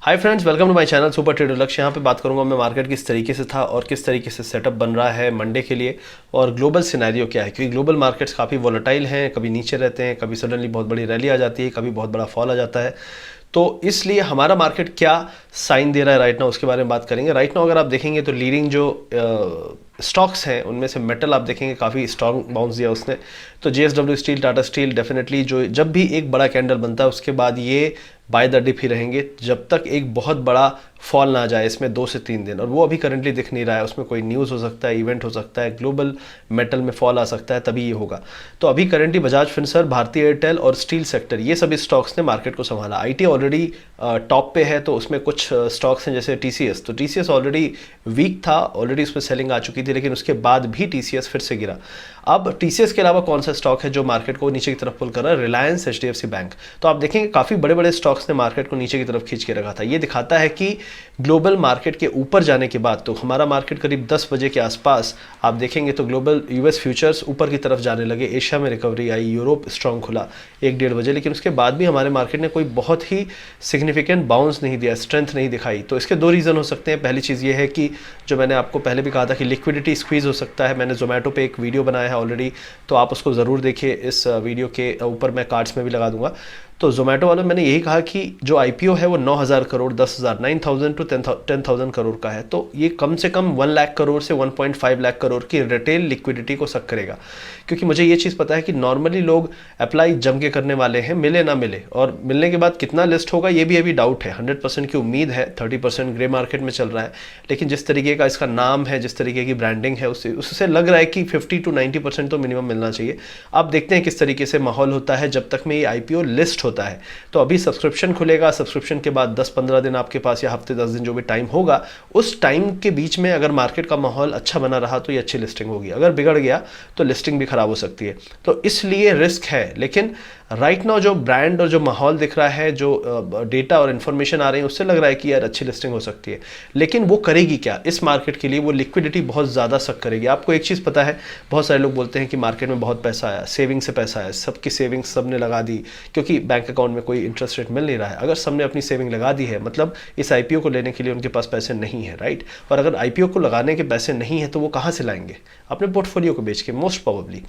Hi friends, welcome to my channel super trader Lakshya. यहाँ पे बात करूंगा मैं मार्केट किस तरीके से था और किस तरीके से सेटअप बन रहा है मंडे के लिए और ग्लोबल सिनेरियो क्या है, क्योंकि ग्लोबल मार्केट्स काफ़ी वॉलेटाइल हैं, कभी नीचे रहते हैं, कभी सडनली बहुत बड़ी रैली आ जाती है, कभी बहुत बड़ा फॉल आ जाता है। तो इसलिए हमारा मार्केट क्या साइन दे रहा है राइट नाउ, उसके बारे में बात करेंगे। राइट नाउ अगर आप देखेंगे तो लीडिंग जो स्टॉक्स हैं उनमें से मेटल आप देखेंगे काफ़ी स्ट्रॉन्ग बाउंस दिया उसने। तो JSW steel, Tata steel definitely जो जब भी एक बड़ा कैंडल बनता है उसके बाद ये बाय द डिप ही रहेंगे जब तक एक बहुत बड़ा फॉल ना जाए इसमें 2 से 3 दिन, और वो अभी करंटली दिख नहीं रहा है। उसमें कोई न्यूज़ हो सकता है, इवेंट हो सकता है, ग्लोबल मेटल में फॉल आ सकता है, तभी ये होगा। तो अभी करंटली बजाज फिनसर्व, भारतीय एयरटेल और स्टील सेक्टर, ये सभी स्टॉक्स ने मार्केट को संभाला। आईटी ऑलरेडी टॉप पे है, तो उसमें कुछ स्टॉक्स हैं जैसे टीसीएस। तो टीसीएस ऑलरेडी वीक था, ऑलरेडी उसमें सेलिंग आ चुकी थी, लेकिन उसके बाद भी टीसीएस फिर से गिरा। अब टीसीएस के अलावा कौन सा स्टॉक है जो मार्केट को नीचे की तरफ पुल कर रहा है? Reliance, HDFC bank. तो आप देखेंगे काफ़ी बड़े बड़े स्टॉक्स ने मार्केट को नीचे की तरफ खींच के रखा था। ये दिखाता है कि ग्लोबल मार्केट के ऊपर जाने के बाद, तो हमारा मार्केट करीब 10 बजे के आसपास आप देखेंगे तो ग्लोबल यूएस फ्यूचर्स ऊपर की तरफ जाने लगे, एशिया में रिकवरी आई, यूरोप स्ट्रांग खुला 1-1:30 बजे, लेकिन उसके बाद भी हमारे मार्केट ने कोई बहुत ही सिग्निफिकेंट बाउंस नहीं दिया, स्ट्रेंथ नहीं दिखाई। तो इसके 2 रीज़न हो सकते हैं। पहली चीज़ ये है कि जो मैंने आपको पहले भी कहा था कि लिक्विडिटी स्क्वीज हो सकता है। मैंने जोमेटो पे एक वीडियो बनाया है ऑलरेडी, तो आप उसको ज़रूर देखिए। इस वीडियो के ऊपर मैं कार्ड्स में भी लगा दूंगा। तो जोमेटो वालों मैंने यही कहा कि जो आईपीओ है वो 9,000 करोड़, 10,000, 9,000 टू 10,000 करोड़ का है। तो ये कम से कम 1 लाख करोड़ से 1.5 लाख करोड़ की रिटेल लिक्विडिटी को सक करेगा। क्योंकि मुझे ये चीज़ पता है कि नॉर्मली लोग अप्लाई जम के करने वाले हैं, मिले ना मिले, और मिलने के बाद कितना लिस्ट होगा ये भी अभी डाउट है। 100% की उम्मीद है, 30% ग्रे मार्केट में चल रहा है, लेकिन जिस तरीके का इसका नाम है, जिस तरीके की ब्रांडिंग है, उससे लग रहा है कि 50 to 90% तो मिनिमम मिलना चाहिए। अब देखते हैं किस तरीके से माहौल होता है जब तक में ये आईपीओ लिस्ट होता है। तो अभी सब्सक्रिप्शन खुलेगा, सब्सक्रिप्शन के बाद 10-15 दिन आपके पास, या हफ्ते 10 दिन जो भी टाइम होगा, उस टाइम के बीच में अगर मार्केट का माहौल अच्छा बना रहा तो ये अच्छी लिस्टिंग होगी। अगर बिगड़ गया तो लिस्टिंग भी खराब हो सकती है। तो इसलिए रिस्क है, लेकिन राइट नाउ जो ब्रांड और जो माहौल दिख रहा है, जो डेटा और इन्फॉर्मेशन आ रही है, उससे लग रहा है कि यार अच्छी लिस्टिंग हो सकती है। लेकिन वो करेगी क्या इस मार्केट के लिए? वो लिक्विडिटी बहुत ज़्यादा सक करेगी। आपको एक चीज़ पता है, बहुत सारे लोग बोलते हैं कि मार्केट में बहुत पैसा आया, सेविंग से पैसा आया, सबकी सेविंग्स सबने लगा दी क्योंकि बैंक अकाउंट में कोई इंटरेस्ट रेट मिल नहीं रहा है। अगर सबने अपनी सेविंग लगा दी है, मतलब इस आईपीओ को लेने के लिए उनके पास पैसे नहीं है, राइट? और अगर आईपीओ को लगाने के पैसे नहीं है तो वो कहाँ से लाएंगे? अपने पोर्टफोलियो को बेच के, मोस्ट प्रोबेबली।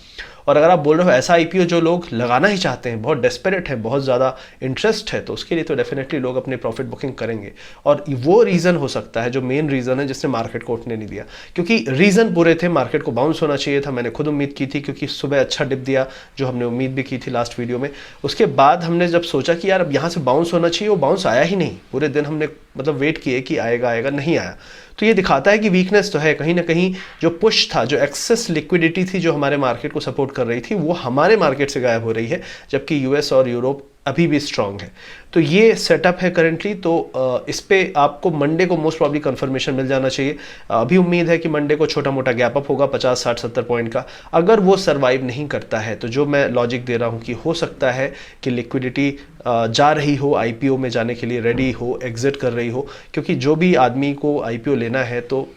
और अगर आप बोल रहे हो ऐसा आईपीओ जो लोग लगाना ही चाहते हैं, बहुत डेस्परेट है, बहुत ज़्यादा इंटरेस्ट है, तो उसके लिए तो डेफिनेटली लोग अपनी प्रॉफिट बुकिंग करेंगे। और वो रीज़न हो सकता है जो मेन रीज़न है जिसने मार्केट को उठने नहीं दिया। क्योंकि रीज़न पूरे थे, मार्केट को बाउंस होना चाहिए था। मैंने खुद उम्मीद की थी, क्योंकि सुबह अच्छा डिप दिया, जो हमने उम्मीद भी की थी लास्ट वीडियो में। उसके बाद हमने जब सोचा कि यार अब यहाँ से बाउंस होना चाहिए, वो बाउंस आया ही नहीं। पूरे दिन हमने मतलब वेट किए कि आएगा आएगा, नहीं आया। तो ये दिखाता है कि वीकनेस तो है कहीं ना कहीं। जो पुश था, जो एक्सेस लिक्विडिटी थी जो हमारे मार्केट को सपोर्ट कर रही थी, वो हमारे मार्केट से गायब हो रही है, जबकि यूएस और यूरोप अभी भी स्ट्रांग है। तो ये सेटअप है करंटली। तो इस पे आपको मंडे को मोस्ट प्रॉब्ली कंफर्मेशन मिल जाना चाहिए। अभी उम्मीद है कि मंडे को छोटा मोटा गैप अप होगा 50, 60, 70 पॉइंट का। अगर वो सर्वाइव नहीं करता है तो जो मैं लॉजिक दे रहा हूँ कि हो सकता है कि लिक्विडिटी जा रही हो, आईपीओ में जाने के लिए रेडी हो, एग्जिट कर रही हो। क्योंकि जो भी आदमी को आईपीओ लेना है तो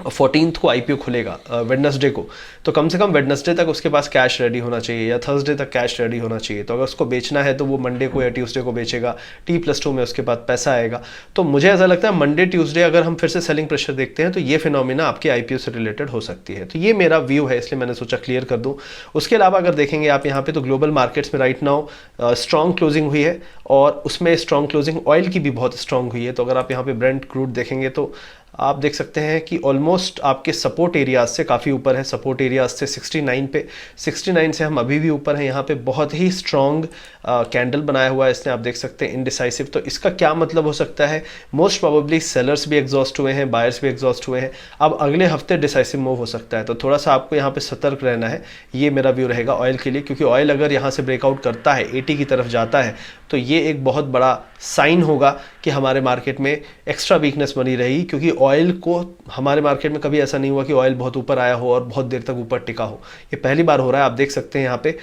14 को आईपीओ खुलेगा, वेडनेसडे को, तो कम से कम वेडनेसडे तक उसके पास कैश रेडी होना चाहिए, या थर्सडे तक कैश रेडी होना चाहिए। तो अगर उसको बेचना है तो वो मंडे को या ट्यूसडे को बेचेगा, T+2 में उसके बाद पैसा आएगा। तो मुझे ऐसा लगता है मंडे ट्यूसडे अगर हम फिर से सेलिंग प्रेशर देखते हैं तो ये फिनोमिना आपके आईपीओ से रिलेटेड हो सकती है। तो ये मेरा व्यू है, इसलिए मैंने सोचा क्लियर कर दूँ। उसके अलावा अगर देखेंगे आप यहाँ पे, तो ग्लोबल मार्केट्स में राइट नाउ स्ट्रॉन्ग क्लोजिंग हुई है, और उसमें स्ट्रॉन्ग क्लोजिंग ऑयल की भी बहुत स्ट्रॉन्ग हुई है। तो अगर आप यहाँ पे ब्रेंट क्रूड देखेंगे तो आप देख सकते हैं कि ऑलमोस्ट आपके सपोर्ट एरियाज से काफ़ी ऊपर है। सपोर्ट एरियाज से 69 पे, 69 से हम अभी भी ऊपर हैं। यहाँ पे बहुत ही स्ट्रॉन्ग कैंडल बनाया हुआ है इसने, आप देख सकते हैं, इनडिसाइसिव। तो इसका क्या मतलब हो सकता है? मोस्ट प्रोबेबली सेलर्स भी एग्जॉस्ट हुए हैं, बायर्स भी एग्जॉस्ट हुए हैं। अब अगले हफ्ते डिसाइसिव मूव हो सकता है, तो थोड़ा सा आपको यहाँ पे सतर्क रहना है। ये मेरा व्यू रहेगा ऑयल के लिए, क्योंकि ऑयल अगर यहाँ से ब्रेकआउट करता है, 80 की तरफ जाता है, तो ये एक बहुत बड़ा साइन होगा कि हमारे मार्केट में एक्स्ट्रा वीकनेस बनी रहेगी। क्योंकि ऑयल को, हमारे मार्केट में कभी ऐसा नहीं हुआ कि ऑयल बहुत ऊपर आया हो और बहुत देर तक ऊपर टिका हो। ये पहली बार हो रहा है। आप देख सकते हैं यहाँ पे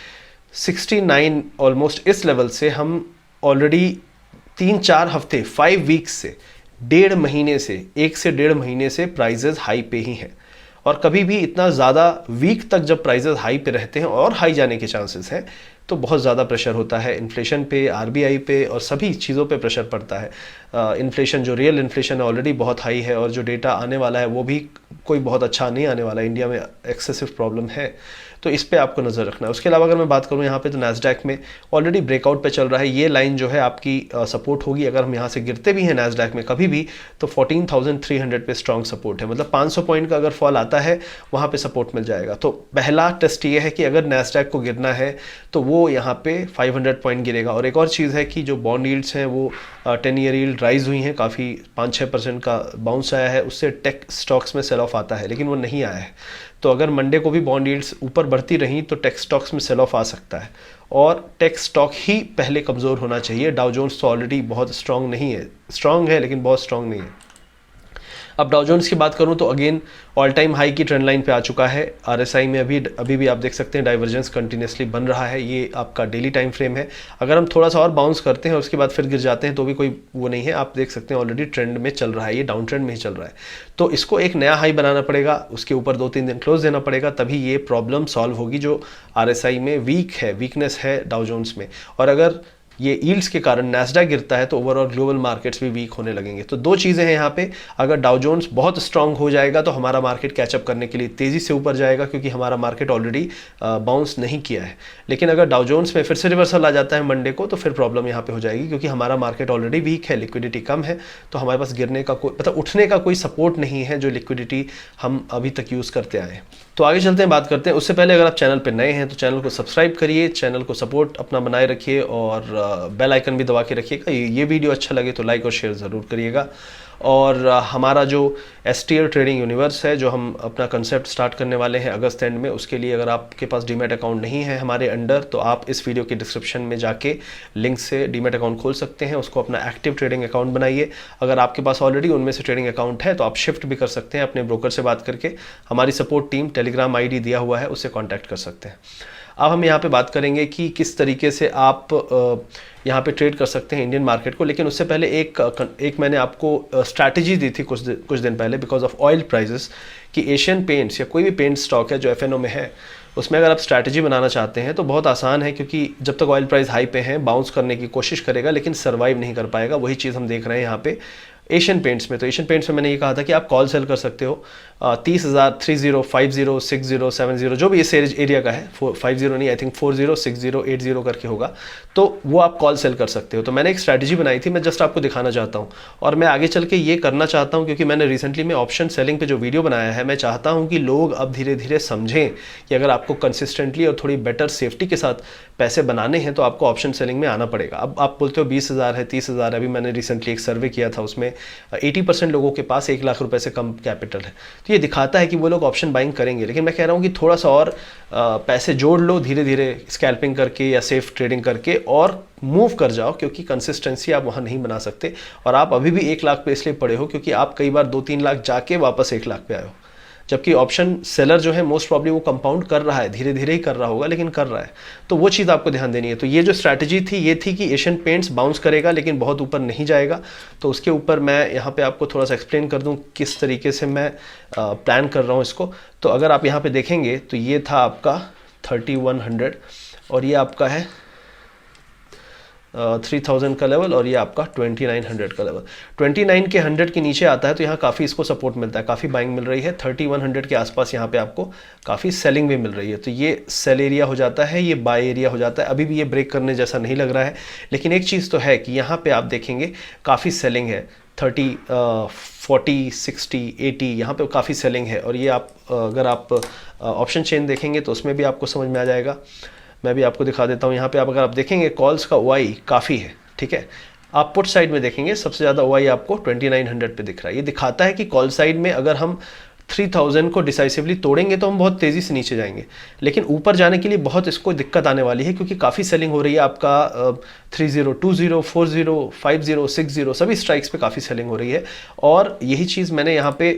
69 ऑलमोस्ट, इस लेवल से हम ऑलरेडी 3-4 हफ्ते, 5 वीक्स से, 1.5 महीने से, 1 से 1.5 महीने से प्राइजेस हाई पे ही हैं। और कभी भी इतना ज़्यादा वीक तक जब प्राइजेस हाई पे रहते हैं, और हाई जाने के चांसेस हैं, तो बहुत ज़्यादा प्रेशर होता है इन्फ्लेशन पे, आरबीआई पे और सभी चीज़ों पे प्रेशर पड़ता है। इन्फ्लेशन जो रियल इन्फ्लेशन है ऑलरेडी बहुत हाई है और जो डेटा आने वाला है वो भी कोई बहुत अच्छा नहीं आने वाला है। इंडिया में एक्सेसिव प्रॉब्लम है, तो इस पे आपको नज़र रखना है। उसके अलावा अगर मैं बात करूँ यहाँ पे तो नैस्डैक में ऑलरेडी ब्रेकआउट पे चल रहा है। ये लाइन जो है आपकी सपोर्ट होगी। अगर हम यहाँ से गिरते भी हैं नैस्डैक में कभी भी तो 14,300 पे स्ट्रॉन्ग सपोर्ट है, मतलब 500 पॉइंट का अगर फॉल आता है वहाँ पे सपोर्ट मिल जाएगा। तो पहला टेस्ट ये है कि अगर नैस्डैक को गिरना है तो वो यहाँ पे 500 पॉइंट गिरेगा। और एक और चीज़ है कि जो बॉन्ड यील्ड्स हैं वो 10 ईयर यील्ड राइज हुई हैं, काफ़ी 5-6% का बाउंस आया है, उससे टेक स्टॉक्स में सेल ऑफ आता है, लेकिन वो नहीं आया है। तो अगर मंडे को भी बॉन्ड यील्ड्स ऊपर बढ़ती रहीं तो टेक स्टॉक्स में सेल ऑफ आ सकता है और टेक स्टॉक ही पहले कमज़ोर होना चाहिए। डाउ जोन्स तो ऑलरेडी बहुत स्ट्रांग नहीं है, स्ट्रांग है लेकिन बहुत स्ट्रांग नहीं है। अब डाउ जोन्स की बात करूं तो अगेन ऑल टाइम हाई की ट्रेंड लाइन पे आ चुका है। आरएसआई में अभी भी आप देख सकते हैं डाइवर्जेंस कंटिन्यूसली बन रहा है। ये आपका डेली टाइम फ्रेम है। अगर हम थोड़ा सा और बाउंस करते हैं और उसके बाद फिर गिर जाते हैं तो भी कोई वो नहीं है। आप देख सकते हैं ऑलरेडी ट्रेंड में चल रहा है, ये डाउन ट्रेंड में ही चल रहा है। तो इसको एक नया हाई बनाना पड़ेगा, उसके ऊपर 2-3 दिन क्लोज देना पड़ेगा, तभी ये प्रॉब्लम सॉल्व होगी जो आरएसआई में वीकनेस है डाउ जोन्स में। और अगर ये यील्ड्स के कारण नैस्डैक गिरता है तो ओवरऑल ग्लोबल मार्केट्स भी वीक होने लगेंगे। तो दो चीज़ें हैं यहाँ पे। अगर डाउ जोन्स बहुत स्ट्रांग हो जाएगा तो हमारा मार्केट कैचअप करने के लिए तेज़ी से ऊपर जाएगा, क्योंकि हमारा मार्केट ऑलरेडी बाउंस नहीं किया है। लेकिन अगर डाउ जोन्स में फिर से रिवर्सल आ जाता है मंडे को तो फिर प्रॉब्लम यहाँ पे हो जाएगी, क्योंकि हमारा मार्केट ऑलरेडी वीक है, लिक्विडिटी कम है, तो हमारे पास गिरने का कोई मतलब उठने का कोई सपोर्ट नहीं है जो लिक्विडिटी हम अभी तक यूज़ करते आए हैं। तो आगे चलते हैं, बात करते हैं। उससे पहले अगर आप चैनल पर नए हैं तो चैनल को सब्सक्राइब करिए, चैनल को सपोर्ट अपना बनाए रखिए और बेल आइकन भी दबा के रखिएगा। ये वीडियो अच्छा लगे तो लाइक और शेयर ज़रूर करिएगा। और हमारा जो STL ट्रेडिंग यूनिवर्स है, जो हम अपना कंसेप्ट स्टार्ट करने वाले हैं अगस्त एंड में, उसके लिए अगर आपके पास डीमैट अकाउंट नहीं है हमारे अंडर तो आप इस वीडियो के डिस्क्रिप्शन में जाके लिंक से डीमैट अकाउंट खोल सकते हैं। उसको अपना एक्टिव ट्रेडिंग अकाउंट बनाइए। अगर आपके पास ऑलरेडी उनमें से ट्रेडिंग अकाउंट है तो आप शिफ्ट भी कर सकते हैं अपने ब्रोकर से बात करके। हमारी सपोर्ट टीम टेलीग्राम ID दिया हुआ है, उससे कॉन्टैक्ट कर सकते हैं। अब हम यहाँ पे बात करेंगे कि किस तरीके से आप यहाँ पे ट्रेड कर सकते हैं इंडियन मार्केट को। लेकिन उससे पहले एक मैंने आपको स्ट्रैटेजी दी थी कुछ दिन पहले बिकॉज ऑफ ऑयल प्राइसेस, कि एशियन पेंट्स या कोई भी पेंट स्टॉक है जो FNO में है उसमें अगर आप स्ट्रैटेजी बनाना चाहते हैं तो बहुत आसान है, क्योंकि जब तक ऑयल प्राइस हाई पे है बाउंस करने की कोशिश करेगा लेकिन सर्वाइव नहीं कर पाएगा। वही चीज़ हम देख रहे हैं यहाँ पे एशियन पेंट्स में। तो एशियन पेंट्स में मैंने ये कहा था कि आप कॉल सेल कर सकते हो 30,000, 30, 50, 60, 70 जो भी इस एरिया का है, 50 नहीं, आई थिंक 40, 60, 80 करके होगा, तो वो आप कॉल सेल कर सकते हो। तो मैंने एक स्ट्रैटेजी बनाई थी, मैं जस्ट आपको दिखाना चाहता हूँ और मैं आगे चल के ये करना चाहता हूँ, क्योंकि मैंने रिसेंटली में ऑप्शन सेलिंग पे जो वीडियो बनाया है, मैं चाहता हूँ कि लोग अब धीरे धीरे समझें कि अगर आपको कंसिस्टेंटली और थोड़ी बेटर सेफ्टी के साथ पैसे बनाने हैं तो आपको ऑप्शन सेलिंग में आना पड़ेगा। अब आप बोलते हो 20,000 है, 30,000 है। अभी मैंने रिसेंटली एक सर्वे किया था, उसमें 80% लोगों के पास 1 लाख रुपए से कम कैपिटल है। तो ये दिखाता है कि वो लोग ऑप्शन बाइंग करेंगे। लेकिन मैं कह रहा हूँ कि थोड़ा सा और पैसे जोड़ लो धीरे धीरे, स्कैल्पिंग करके या सेफ ट्रेडिंग करके, और मूव कर जाओ, क्योंकि कंसिस्टेंसी आप वहाँ नहीं बना सकते। और आप अभी भी 1 लाख पे इसलिए पड़े हो क्योंकि आप कई बार 2-3 लाख जाके वापस 1 लाख पे आए हो, जबकि ऑप्शन सेलर जो है मोस्ट प्रॉब्ली वो कंपाउंड कर रहा है, धीरे धीरे ही कर रहा होगा लेकिन कर रहा है। तो वो चीज़ आपको ध्यान देनी है। तो ये जो स्ट्रैटेजी थी ये थी कि एशियन पेंट्स बाउंस करेगा लेकिन बहुत ऊपर नहीं जाएगा। तो उसके ऊपर मैं यहाँ पे आपको थोड़ा सा एक्सप्लेन कर दूँ किस तरीके से मैं प्लान कर रहा हूँ इसको। तो अगर आप यहाँ पे देखेंगे तो ये था आपका 3100 और ये आपका है 3000 का लेवल और ये आपका 2900 का लेवल। 29 के 100 के नीचे आता है तो यहाँ काफ़ी इसको सपोर्ट मिलता है, काफ़ी बाइंग मिल रही है। 3100 के आसपास यहाँ पे आपको काफ़ी सेलिंग भी मिल रही है। तो ये सेल एरिया हो जाता है, ये बाय एरिया हो जाता है। अभी भी ये ब्रेक करने जैसा नहीं लग रहा है, लेकिन एक चीज़ तो है कि यहाँ पे आप देखेंगे काफ़ी सेलिंग है। 30, 40, 60, 80 यहाँ पे काफ़ी सेलिंग है। और ये आप अगर आप ऑप्शन चेन देखेंगे तो उसमें भी आपको समझ में आ जाएगा। मैं भी आपको दिखा देता हूँ। यहाँ पे अगर आप देखेंगे कॉल्स का OI काफ़ी है, ठीक है। आप पुट साइड में देखेंगे सबसे ज़्यादा OI आपको 2900 पे दिख रहा है। ये दिखाता है कि कॉल साइड में अगर हम 3000 को डिसाइसिवली तोड़ेंगे तो हम बहुत तेज़ी से नीचे जाएंगे, लेकिन ऊपर जाने के लिए बहुत इसको दिक्कत आने वाली है, क्योंकि काफ़ी सेलिंग हो रही है। आपका 30, 20, 40, 50, 60 सभी स्ट्राइक्स पे काफ़ी सेलिंग हो रही है। और यही चीज़ मैंने यहाँ पे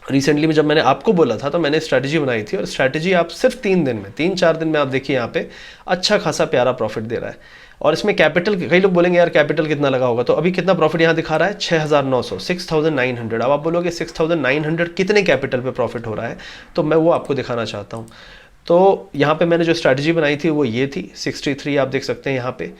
रिसेंटली में जब मैंने आपको बोला था तो मैंने स्ट्रैटेजी बनाई थी, और स्ट्रैटेजी आप सिर्फ 3-4 दिन में आप देखिए यहाँ पे अच्छा खासा प्यारा प्रॉफिट दे रहा है। और इसमें कैपिटल, कई लोग बोलेंगे यार कैपिटल कितना लगा होगा, तो अभी कितना प्रॉफिट यहाँ दिखा रहा है 6900, 6900। अब आप बोलोगे 6900 कितने कैपिटल पे प्रॉफिट हो रहा है, तो मैं वो आपको दिखाना चाहता हूँ। तो यहाँ पे मैंने जो स्ट्रैटेजी बनाई थी वो ये थी 63 आप देख सकते हैं यहाँ पे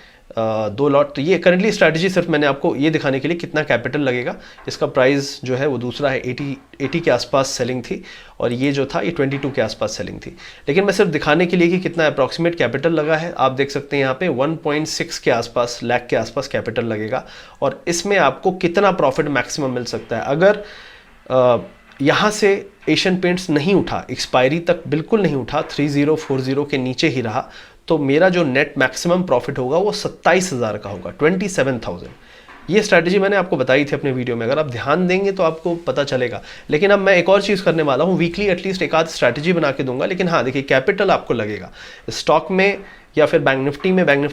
2 लॉट। तो ये करंटली स्ट्रैटेजी सिर्फ मैंने आपको ये दिखाने के लिए कितना कैपिटल लगेगा। इसका प्राइस जो है वो दूसरा है 80 के आसपास सेलिंग थी और ये जो था ये 22 के आसपास सेलिंग थी। लेकिन मैं सिर्फ दिखाने के लिए कि कितना अप्रॉक्सीमेट कैपिटल लगा है, आप देख सकते हैं यहाँ पे 1.6 के आसपास लाख के आसपास कैपिटल लगेगा और इसमें आपको कितना प्रॉफिट मैक्सिमम मिल सकता है। अगर यहाँ से एशियन पेंट्स नहीं उठा, एक्सपायरी तक बिल्कुल नहीं उठा, 3040 के नीचे ही रहा, तो मेरा जो नेट मैक्सिमम प्रॉफिट होगा वो 27,000 का होगा, 27,000। ये स्ट्रैटेजी मैंने आपको बताई थी अपने वीडियो में, अगर आप ध्यान देंगे तो आपको पता चलेगा। लेकिन अब मैं एक और चीज़ करने वाला हूँ, वीकली एटलीस्ट एक आध स्ट्रैटेजी बना के दूंगा। लेकिन हाँ देखिए, कैपिटल आपको लगेगा स्टॉक में या फिर बैंक निफ्टी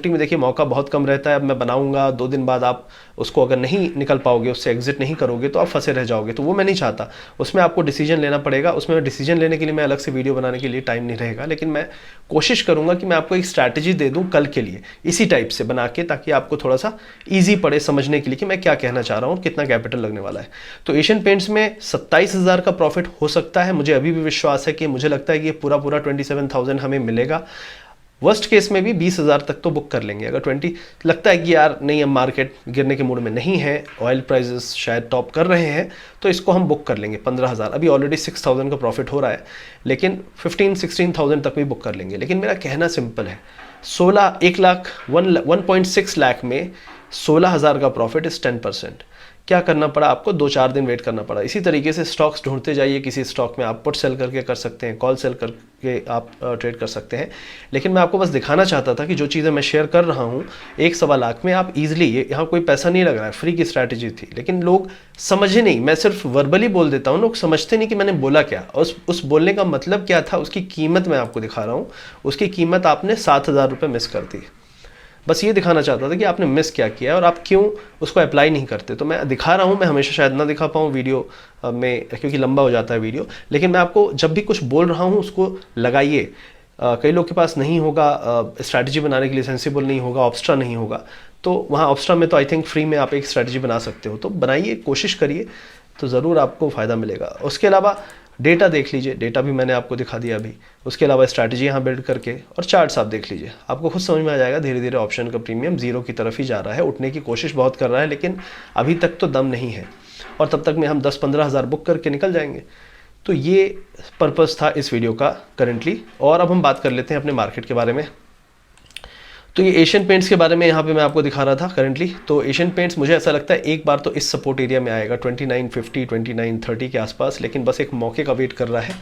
में देखिए मौका बहुत कम रहता है। अब मैं बनाऊंगा 2 दिन बाद आप उसको अगर नहीं निकल पाओगे, उससे एग्जिट नहीं करोगे तो आप फंसे रह जाओगे, तो वो मैं नहीं चाहता। उसमें आपको डिसीजन लेना पड़ेगा। उसमें डिसीजन लेने के लिए मैं अलग से वीडियो बनाने के लिए टाइम नहीं रहेगा, लेकिन मैं कोशिश करूंगा कि मैं आपको एक स्ट्रैटेजी दे दूं कल के लिए इसी टाइप से बना के, ताकि आपको थोड़ा सा ईजी पड़े समझने के लिए कि मैं क्या कहना चाह रहा हूँ, कितना कैपिटल लगने वाला है। तो एशियन पेंट्स में 27,000 का प्रॉफिट हो सकता है। मुझे अभी भी विश्वास है कि मुझे लगता है कि ये पूरा 27,000 हमें मिलेगा। वर्स्ट केस में भी 20,000 तक तो बुक कर लेंगे। अगर 20 लगता है कि यार नहीं, अब मार्केट गिरने के मूड में नहीं है, ऑयल प्राइसेस शायद टॉप कर रहे हैं, तो इसको हम बुक कर लेंगे 15,000। अभी ऑलरेडी 6,000 का प्रॉफिट हो रहा है, लेकिन 15-16,000 तक भी बुक कर लेंगे। लेकिन मेरा कहना सिंपल है, 1.6 लाख में 16,000 का प्रॉफिट इस 10%। क्या करना पड़ा आपको? 2-4 दिन वेट करना पड़ा। इसी तरीके से स्टॉक्स ढूंढते जाइए। किसी स्टॉक में आप पुट सेल करके कर सकते हैं, कॉल सेल करके आप ट्रेड कर सकते हैं। लेकिन मैं आपको बस दिखाना चाहता था कि जो चीज़ें मैं शेयर कर रहा हूँ 1-1.25 लाख में आप इजीली, ये यहाँ कोई पैसा नहीं लग रहा है, फ्री की स्ट्रैटेजी थी। लेकिन लोग समझे नहीं, मैं सिर्फ वर्बली बोल देता हूँ, लोग समझते नहीं कि मैंने बोला क्या, उस बोलने का मतलब क्या था, उसकी कीमत मैं आपको दिखा रहा हूँ। उसकी कीमत आपने 7,000 रुपये मिस कर दी। बस ये दिखाना चाहता था कि आपने मिस क्या किया और आप क्यों उसको अप्लाई नहीं करते। तो मैं दिखा रहा हूँ, मैं हमेशा शायद ना दिखा पाऊँ वीडियो में, क्योंकि लंबा हो जाता है वीडियो। लेकिन मैं आपको जब भी कुछ बोल रहा हूँ उसको लगाइए। कई लोग के पास नहीं होगा, स्ट्रैटेजी बनाने के लिए सेंसिबल नहीं होगा, ऑब्स्ट्रा नहीं होगा, तो वहाँ ऑब्स्ट्रा में तो आई थिंक फ्री में आप एक स्ट्रैटेजी बना सकते हो। तो बनाइए, कोशिश करिए, तो ज़रूर आपको फ़ायदा मिलेगा। उसके अलावा डेटा देख लीजिए, डेटा भी मैंने आपको दिखा दिया अभी। उसके अलावा स्ट्रैटेजी यहाँ बिल्ड करके और चार्ट्स आप देख लीजिए, आपको खुद समझ में आ जाएगा। धीरे धीरे ऑप्शन का प्रीमियम जीरो की तरफ ही जा रहा है, उठने की कोशिश बहुत कर रहा है, लेकिन अभी तक तो दम नहीं है। और तब तक में हम 10-15 हज़ार बुक करके निकल जाएंगे। तो ये पर्पज़ था इस वीडियो का करंटली। और अब हम बात कर लेते हैं अपने मार्केट के बारे में। तो ये एशियन पेंट्स के बारे में यहाँ पे मैं आपको दिखा रहा था करंटली। तो एशियन पेंट्स मुझे ऐसा लगता है एक बार तो इस सपोर्ट एरिया में आएगा 2950 2930 के आसपास, लेकिन बस एक मौके का वेट कर रहा है।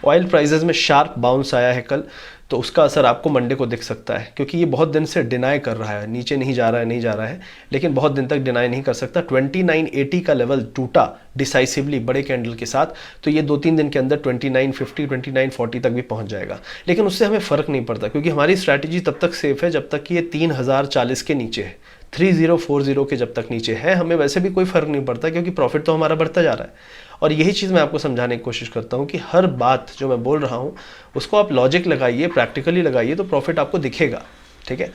ऑयल प्राइसेस में शार्प बाउंस आया है कल, तो उसका असर आपको मंडे को दिख सकता है, क्योंकि ये बहुत दिन से डिनाई कर रहा है, नीचे नहीं जा रहा है, लेकिन बहुत दिन तक डिनाई नहीं कर सकता। 2980 का लेवल टूटा डिसाइसिवली बड़े कैंडल के साथ, तो ये 2-3 दिन के अंदर 2950 2940 तक भी पहुंच जाएगा। लेकिन उससे हमें फ़र्क नहीं पड़ता, क्योंकि हमारी स्ट्रैटेजी तब तक सेफ है जब तक कि ये 3040 के नीचे है, 3040 के जब तक नीचे है हमें वैसे भी कोई फ़र्क नहीं पड़ता, क्योंकि प्रॉफिट तो हमारा बढ़ता जा रहा है। और यही चीज़ मैं आपको समझाने की कोशिश करता हूँ कि हर बात जो मैं बोल रहा हूँ उसको आप लॉजिक लगाइए, प्रैक्टिकली लगाइए, तो प्रॉफिट आपको दिखेगा। ठीक है।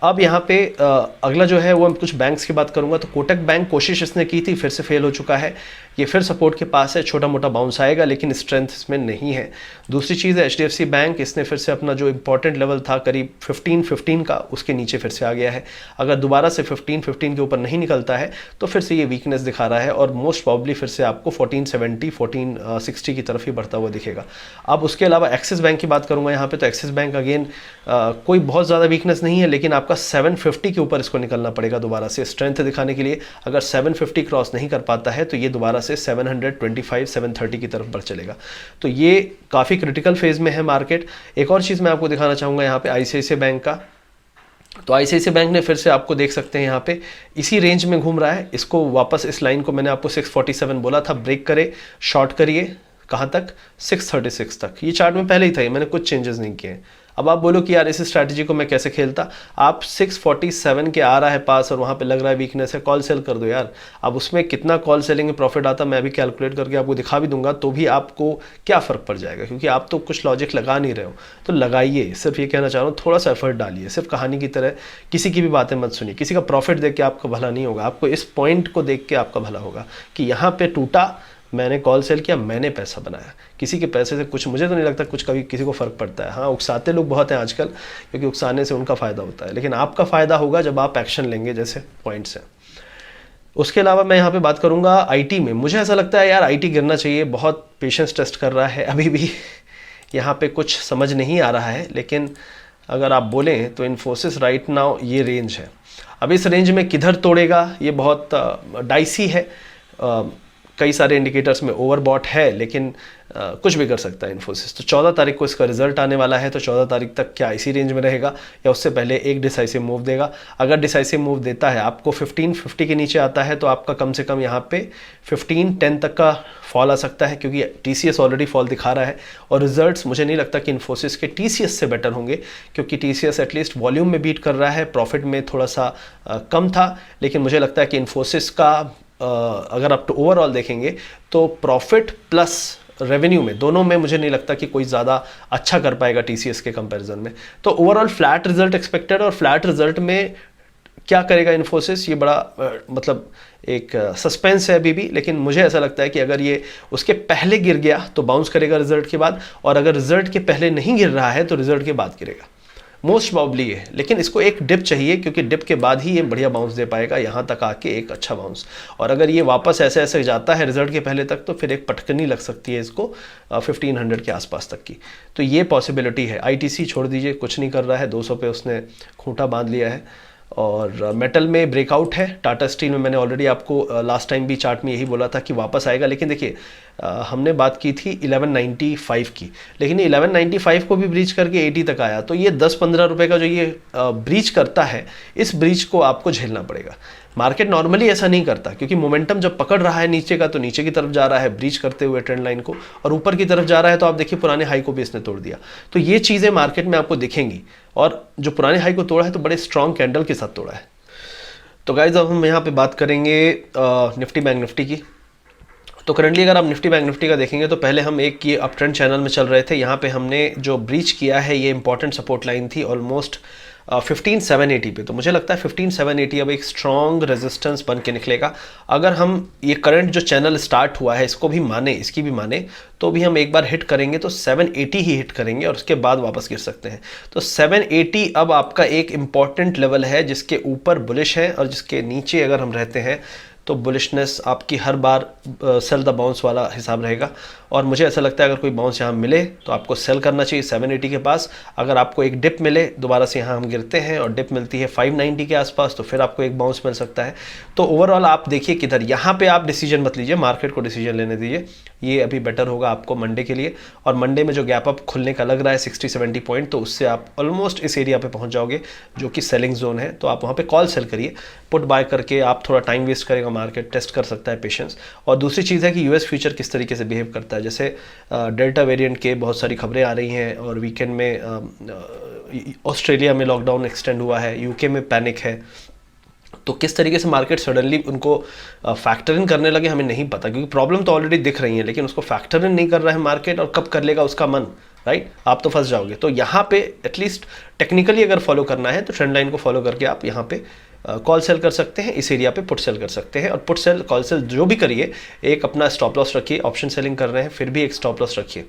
अब यहाँ पे अगला जो है वो मैं कुछ बैंक्स की बात करूँगा। तो कोटक बैंक कोशिश इसने की थी, फिर से फेल हो चुका है। ये फिर सपोर्ट के पास है, छोटा मोटा बाउंस आएगा, लेकिन स्ट्रेंथ इसमें नहीं है। दूसरी चीज़ है HDFC बैंक, इसने फिर से अपना जो इंपॉर्टेंट लेवल था करीब 1515 का, उसके नीचे फिर से आ गया है। अगर दोबारा से 1515 के ऊपर नहीं निकलता है तो फिर से ये वीकनेस दिखा रहा है और मोस्ट प्रॉब्ली फिर से आपको 1470 1460 की तरफ ही बढ़ता हुआ दिखेगा। अब उसके अलावा एक्सिस बैंक की बात करूँगा यहाँ पे। तो एक्सिस बैंक अगेन कोई बहुत ज़्यादा वीकनेस नहीं है, लेकिन आपका 750 के ऊपर इसको निकलना पड़ेगा दोबारा से स्ट्रेंथ दिखाने के लिए। अगर 750 क्रॉस नहीं कर पाता है तो ये दोबारा से 725 730 की तरफ बढ़ चलेगा। तो ये काफ़ी क्रिटिकल फेज में है मार्केट। एक और चीज़ मैं आपको दिखाना चाहूँगा यहाँ पे ICICI बैंक का। तो ICICI बैंक ने फिर से आपको देख सकते हैं यहाँ पे इसी रेंज में घूम रहा है। इसको वापस इस लाइन को मैंने आपको 647 बोला था, ब्रेक करे, शॉर्ट करिए, कहाँ तक? 636 तक। ये चार्ट में पहले ही था, ये मैंने कुछ चेंजेस नहीं किए। अब आप बोलो कि यार इस स्ट्रैटेजी को मैं कैसे खेलता। आप 647 के आ रहा है पास और वहाँ पे लग रहा है वीकनेस है, कॉल सेल कर दो यार। अब उसमें कितना कॉल सेलिंग में प्रॉफिट आता मैं अभी कैलकुलेट करके आपको दिखा भी दूंगा, तो भी आपको क्या फ़र्क पड़ जाएगा, क्योंकि आप तो कुछ लॉजिक लगा नहीं रहे हो। तो लगाइए, सिर्फ ये कहना चाह रहा हूँ, थोड़ा सा एफर्ट डालिए। सिर्फ कहानी की तरह किसी की भी बातें मत सुनिए। किसी का प्रॉफिट देख के आपका भला नहीं होगा, आपको इस पॉइंट को देख के आपका भला होगा कि यहाँ पे टूटा, मैंने कॉल सेल किया, मैंने पैसा बनाया। किसी के पैसे से कुछ, मुझे तो नहीं लगता कुछ कभी किसी को फ़र्क पड़ता है। हाँ, उकसाते लोग बहुत हैं आजकल, क्योंकि उकसाने से उनका फ़ायदा होता है, लेकिन आपका फ़ायदा होगा जब आप एक्शन लेंगे, जैसे पॉइंट्स हैं। उसके अलावा मैं यहाँ पे बात करूँगा आईटी में। मुझे ऐसा लगता है यार आईटी गिरना चाहिए, बहुत पेशेंस टेस्ट कर रहा है अभी भी यहाँ पे कुछ समझ नहीं आ रहा है। लेकिन अगर आप बोलें तो इन्फोसिस राइट नाउ ये रेंज है, अब इस रेंज में किधर तोड़ेगा ये बहुत डाइसी है। कई सारे इंडिकेटर्स में ओवरबॉट है, लेकिन कुछ भी कर सकता है इन्फोसिस। तो 14 तारीख को इसका रिजल्ट आने वाला है, तो 14 तारीख तक क्या इसी रेंज में रहेगा या उससे पहले एक डिसाइसिव मूव देगा? अगर डिसाइसिव मूव देता है, आपको 1550 के नीचे आता है, तो आपका कम से कम यहाँ पे 1510 तक का फॉल आ सकता है, क्योंकि टीसीएस ऑलरेडी फॉल दिखा रहा है। और रिजल्ट्स मुझे नहीं लगता कि इन्फोसिस के टीसीएस से बेटर होंगे, क्योंकि टीसीएस एटलीस्ट वॉल्यूम में बीट कर रहा है, प्रॉफिट में थोड़ा सा कम था। लेकिन मुझे लगता है कि इन्फोसिस का अगर आप तो ओवरऑल देखेंगे तो प्रॉफिट प्लस रेवेन्यू में, दोनों में मुझे नहीं लगता कि कोई ज़्यादा अच्छा कर पाएगा टीसीएस के कंपैरिजन में। तो ओवरऑल फ्लैट रिजल्ट एक्सपेक्टेड, और फ्लैट रिजल्ट में क्या करेगा इन्फोसिस, ये बड़ा मतलब एक सस्पेंस है अभी भी। लेकिन मुझे ऐसा लगता है कि अगर ये उसके पहले गिर गया तो बाउंस करेगा रिजल्ट के बाद, और अगर रिजल्ट के पहले नहीं गिर रहा है तो रिजल्ट के बाद गिरेगा, मोस्ट प्रॉब्ली है। लेकिन इसको एक डिप चाहिए, क्योंकि डिप के बाद ही ये बढ़िया बाउंस दे पाएगा, यहाँ तक आके एक अच्छा बाउंस। और अगर ये वापस ऐसे ऐसे जाता है रिजल्ट के पहले तक, तो फिर एक पटकनी लग सकती है इसको 1500 के आसपास तक की। तो ये पॉसिबिलिटी है। आईटीसी छोड़ दीजिए, कुछ नहीं कर रहा है, 200 पे उसने खूंटा बांध लिया है। और मेटल में ब्रेकआउट है। टाटा स्टील में मैंने ऑलरेडी आपको लास्ट टाइम भी चार्ट में यही बोला था कि वापस आएगा। लेकिन देखिए हमने बात की थी 1195 की, लेकिन 1195 को भी ब्रीच करके 80 तक आया। तो ये 10-15 रुपए का जो ये ब्रीच करता है, इस ब्रीच को आपको झेलना पड़ेगा। मार्केट नॉर्मली ऐसा नहीं करता, क्योंकि मोमेंटम जब पकड़ रहा है नीचे का, तो नीचे की तरफ जा रहा है ब्रीच करते हुए ट्रेंड लाइन को, और ऊपर की तरफ जा रहा है तो आप देखिए पुराने हाई को भी इसने तोड़ दिया। तो ये चीज़ें मार्केट में आपको दिखेंगी, और जो पुराने हाई को तोड़ा है तो बड़े स्ट्रॉन्ग कैंडल के साथ तोड़ा है। तो गाइज अब हम यहाँ पे बात करेंगे निफ्टी बैंक निफ्टी की। तो करंटली अगर आप निफ्टी बैंक निफ्टी का देखेंगे तो पहले हम एक ये अप ट्रेंड चैनल में चल रहे थे। यहाँ पे हमने जो ब्रीच किया है, ये इंपॉर्टेंट सपोर्ट लाइन थी ऑलमोस्ट 15780 पे। तो मुझे लगता है 15780 अब एक स्ट्रॉन्ग रेजिस्टेंस बन के निकलेगा। अगर हम ये करंट जो चैनल स्टार्ट हुआ है इसको भी माने, इसकी भी माने, तो भी हम एक बार हिट करेंगे तो 780 ही हिट करेंगे, और उसके बाद वापस गिर सकते हैं। तो 780 अब आपका एक इम्पॉर्टेंट लेवल है, जिसके ऊपर बुलिश है, और जिसके नीचे अगर हम रहते हैं तो बुलिशनेस आपकी हर बार सेल द बाउंस वाला हिसाब रहेगा। और मुझे ऐसा लगता है अगर कोई बाउंस यहाँ मिले तो आपको सेल करना चाहिए 780 के पास। अगर आपको एक डिप मिले, दोबारा से यहाँ हम गिरते हैं और डिप मिलती है 590 के आसपास, तो फिर आपको एक बाउंस मिल सकता है। तो ओवरऑल आप देखिए किधर, यहाँ पे आप डिसीजन मत लीजिए, मार्केट को डिसीजन लेने दीजिए, ये अभी बेटर होगा आपको मंडे के लिए। और मंडे में जो गैप अप खुलने का लग रहा है 60-70 पॉइंट, तो उससे आप ऑलमोस्ट इस एरिया पे पहुंच जाओगे जो कि सेलिंग जोन है। तो आप वहाँ पे कॉल सेल करिए, पुट बाय करके आप थोड़ा टाइम वेस्ट करेगा, मार्केट टेस्ट कर सकता है पेशेंस। और दूसरी चीज़ है कि यूएस फ्यूचर किस तरीके से बिहेव करता है। जैसे डेल्टा वेरिएंट के बहुत सारी खबरें आ रही हैं, और वीकेंड में ऑस्ट्रेलिया में लॉकडाउन एक्सटेंड हुआ है, यूके में पैनिक है। तो किस तरीके से मार्केट सडनली उनको फैक्टर इन करने लगे हमें नहीं पता, क्योंकि प्रॉब्लम तो ऑलरेडी दिख रही है, लेकिन उसको फैक्टर इन नहीं कर रहा है मार्केट, और कब कर लेगा उसका मन, राइट? आप तो फंस जाओगे। तो यहाँ पे एटलीस्ट टेक्निकली अगर फॉलो करना है तो ट्रेंड लाइन को फॉलो करके आप यहाँ पे कॉल सेल कर सकते हैं, इस एरिया पे पुट सेल कर सकते हैं। और पुट सेल कॉल सेल जो भी करिए, एक अपना स्टॉप लॉस रखिए। ऑप्शन सेलिंग कर रहे हैं फिर भी एक स्टॉप लॉस रखिए।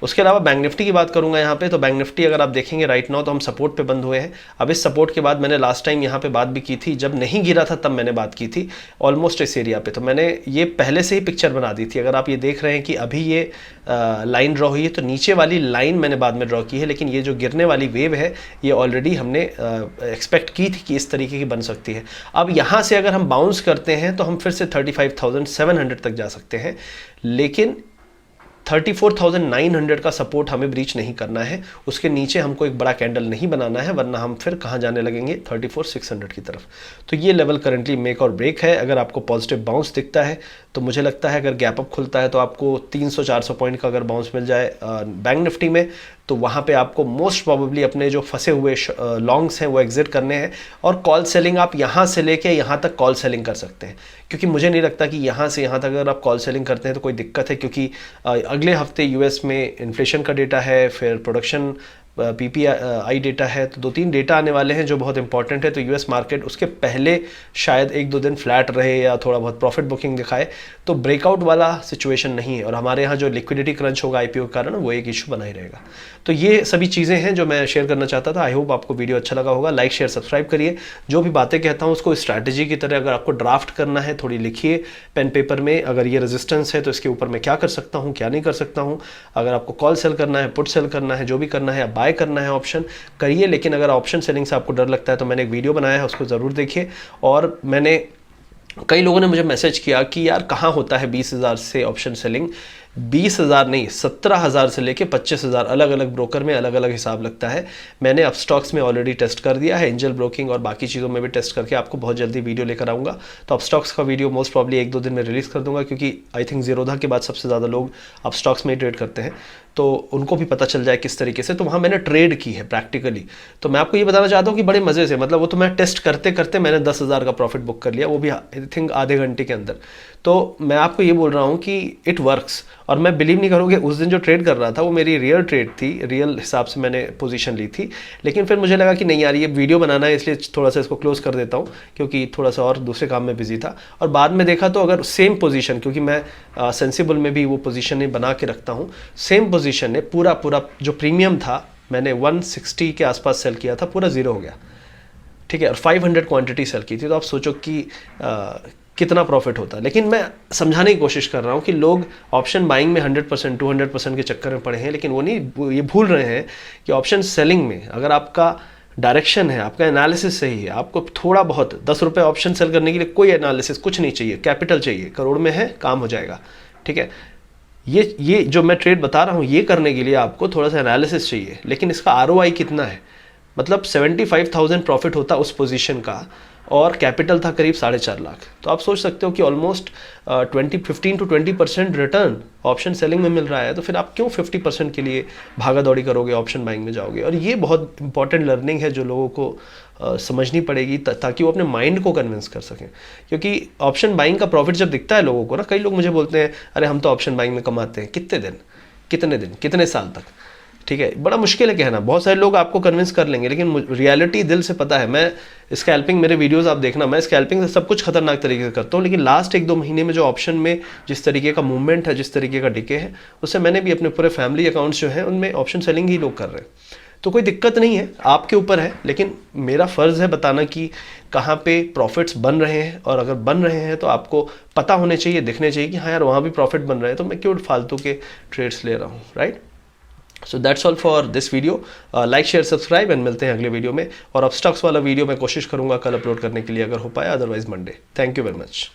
उसके अलावा बैंक निफ्टी की बात करूंगा यहाँ पे। तो बैंक निफ्टी अगर आप देखेंगे राइट नाउ तो हम सपोर्ट पे बंद हुए हैं। अब इस सपोर्ट के बाद मैंने लास्ट टाइम यहाँ पे बात भी की थी, जब नहीं गिरा था तब मैंने बात की थी ऑलमोस्ट इस एरिया पे। तो मैंने ये पहले से ही पिक्चर बना दी थी। अगर आप ये देख रहे हैं कि अभी ये लाइन ड्रॉ हुई है, तो नीचे वाली लाइन मैंने बाद में ड्रॉ की है, लेकिन ये जो गिरने वाली वेव है ये ऑलरेडी हमने एक्सपेक्ट की थी कि इस तरीके की बन सकती है। अब यहाँ से अगर हम बाउंस करते हैं तो हम फिर से 35,700 तक जा सकते हैं, लेकिन 34,900 का सपोर्ट हमें ब्रीच नहीं करना है। उसके नीचे हमको एक बड़ा कैंडल नहीं बनाना है, वरना हम फिर कहाँ जाने लगेंगे 34,600 की तरफ। तो ये लेवल करंटली मेक और ब्रेक है। अगर आपको पॉजिटिव बाउंस दिखता है तो मुझे लगता है अगर गैप अप खुलता है तो आपको 300-400 पॉइंट का अगर बाउंस मिल जाए बैंक निफ्टी में, तो वहाँ पे आपको मोस्ट प्रोबेबली अपने जो फंसे हुए लॉन्ग्स हैं वो एग्जिट करने हैं। और कॉल सेलिंग आप यहाँ से लेके यहाँ तक कॉल सेलिंग कर सकते हैं, क्योंकि मुझे नहीं लगता कि यहाँ से यहाँ तक अगर आप कॉल सेलिंग करते हैं तो कोई दिक्कत है, क्योंकि अगले हफ्ते यूएस में इन्फ्लेशन का डेटा है, फिर प्रोडक्शन PPI डेटा है, तो 2-3 डेटा आने वाले हैं जो बहुत इंपॉर्टेंट है। तो यूएस मार्केट उसके पहले शायद 1-2 दिन फ्लैट रहे या थोड़ा बहुत प्रॉफिट बुकिंग दिखाए, तो ब्रेकआउट वाला सिचुएशन नहीं है। और हमारे यहाँ जो लिक्विडिटी क्रंच होगा IPO के कारण, वो एक इशू बना ही रहेगा। तो ये सभी चीज़ें हैं जो मैं शेयर करना चाहता था। आई होप आपको वीडियो अच्छा लगा होगा। लाइक शेयर सब्सक्राइब करिए। जो भी बातें कहता हूँ उसको स्ट्रैटेजी की तरह अगर आपको ड्राफ्ट करना है, थोड़ी लिखिए पेन पेपर में। अगर ये रेजिस्टेंस है तो इसके ऊपर मैं क्या कर सकता हूँ, क्या नहीं कर सकता हूँ। अगर आपको कॉल सेल करना है, पुट सेल करना है, जो भी करना है, बाय करना है ऑप्शन, करिए। लेकिन अगर ऑप्शन सेलिंग से आपको डर लगता है तो मैंने एक वीडियो बनाया है, उसको ज़रूर देखिए। और मैंने कई लोगों ने मुझे मैसेज किया कि यार कहाँ होता है 20,000 से ऑप्शन सेलिंग। 20,000 नहीं, 17,000 से लेके 25,000 अलग अलग ब्रोकर में अलग अलग हिसाब लगता है। मैंने अपस्टॉक्स में ऑलरेडी टेस्ट कर दिया है, एंजल ब्रोकिंग और बाकी चीज़ों में भी टेस्ट करके आपको बहुत जल्दी वीडियो लेकर आऊँगा। तो अपस्टॉक्स का वीडियो मोस्ट प्रॉब्ली 1-2 दिन में रिलीज़ कर दूंगा, क्योंकि आई थिंक जीरोधा के बाद सबसे ज़्यादा लोग अपस्टॉक्स में ही ट्रेड करते हैं, तो उनको भी पता चल जाए किस तरीके से। तो वहाँ मैंने ट्रेड की है प्रैक्टिकली। तो मैं आपको ये बताना चाहता हूँ कि बड़े मज़े से, मतलब वो तो मैं टेस्ट करते करते मैंने 10,000 का प्रॉफिट बुक कर लिया, वो भी आई थिंक आधे घंटे के अंदर। तो मैं आपको ये बोल रहा हूँ कि इट वर्क्स। और मैं बिलीव नहीं करूँगी, उस दिन जो ट्रेड कर रहा था वो मेरी रियल ट्रेड थी, रियल हिसाब से मैंने पोजीशन ली थी। लेकिन फिर मुझे लगा कि नहीं यार, ये वीडियो बनाना है, इसलिए थोड़ा सा इसको क्लोज कर देता हूँ, क्योंकि थोड़ा सा और दूसरे काम में बिजी था। और बाद में देखा तो अगर सेम पोजीशन, क्योंकि मैं सेंसिबल में भी वो पोजीशन बना के रखता हूँ, सेम पोजीशन ने पूरा जो प्रीमियम था मैंने 160 के आसपास सेल किया था, पूरा ज़ीरो हो गया, ठीक है। और 500 क्वांटिटी सेल की थी। तो आप सोचो कि कितना प्रॉफिट होता है। लेकिन मैं समझाने की कोशिश कर रहा हूँ कि लोग ऑप्शन बाइंग में 100% 200% के चक्कर में पड़े हैं, लेकिन वो नहीं, ये भूल रहे हैं कि ऑप्शन सेलिंग में अगर आपका डायरेक्शन है, आपका एनालिसिस सही है, आपको थोड़ा बहुत 10 रुपये ऑप्शन सेल करने के लिए कोई एनालिसिस कुछ नहीं चाहिए, कैपिटल चाहिए, करोड़ में है, काम हो जाएगा, ठीक है। ये जो मैं ट्रेड बता रहा हूँ, ये करने के लिए आपको थोड़ा सा एनालिसिस चाहिए। लेकिन इसका ROI कितना है, मतलब 75,000 प्रॉफिट होता उस पोजीशन का, और कैपिटल था करीब 4.5 लाख। तो आप सोच सकते हो कि almost 15 to 20% return option selling में मिल रहा है। तो फिर आप क्यों 50% के लिए भागा दौड़ी करोगे, ऑप्शन बाइंग में जाओगे। और ये बहुत इंपॉर्टेंट लर्निंग है जो लोगों को समझनी पड़ेगी, ताकि वो अपने माइंड को कन्विंस कर सकें। क्योंकि ऑप्शन बाइंग का प्रॉफिट जब दिखता है लोगों को ना, कई लोग मुझे बोलते हैं अरे हम तो ऑप्शन बाइंग में कमाते हैं। कितने दिन कितने साल तक, ठीक है। बड़ा मुश्किल है कहना, बहुत सारे लोग आपको कन्विंस कर लेंगे, लेकिन रियलिटी दिल से पता है। मैं स्कैल्पिंग, मेरे वीडियोस आप देखना, मैं स्कैल्पिंग से सब कुछ खतरनाक तरीके से करता हूँ, लेकिन लास्ट 1-2 महीने में जो ऑप्शन में जिस तरीके का मूवमेंट है, जिस तरीके का डिके है, उससे मैंने भी अपने पूरे फैमिली अकाउंट्स जो हैं उनमें ऑप्शन सेलिंग ही लोग कर रहे हैं। तो कोई दिक्कत नहीं है, आपके ऊपर है। लेकिन मेरा फ़र्ज़ है बताना कि कहाँ पे प्रॉफिट्स बन रहे हैं, और अगर बन रहे हैं तो आपको पता होने चाहिए, दिखने चाहिए कि हाँ यार वहाँ भी प्रॉफिट बन रहे हैं, तो मैं क्यों फालतू के ट्रेड्स ले रहा हूँ, right. So that's all for this video. Like share subscribe, and मिलते हैं अगले वीडियो में। और अब स्टॉक्स वाला वीडियो मैं कोशिश करूँगा कल अपलोड करने के लिए, अगर हो पाया, otherwise Monday. Thank you very much.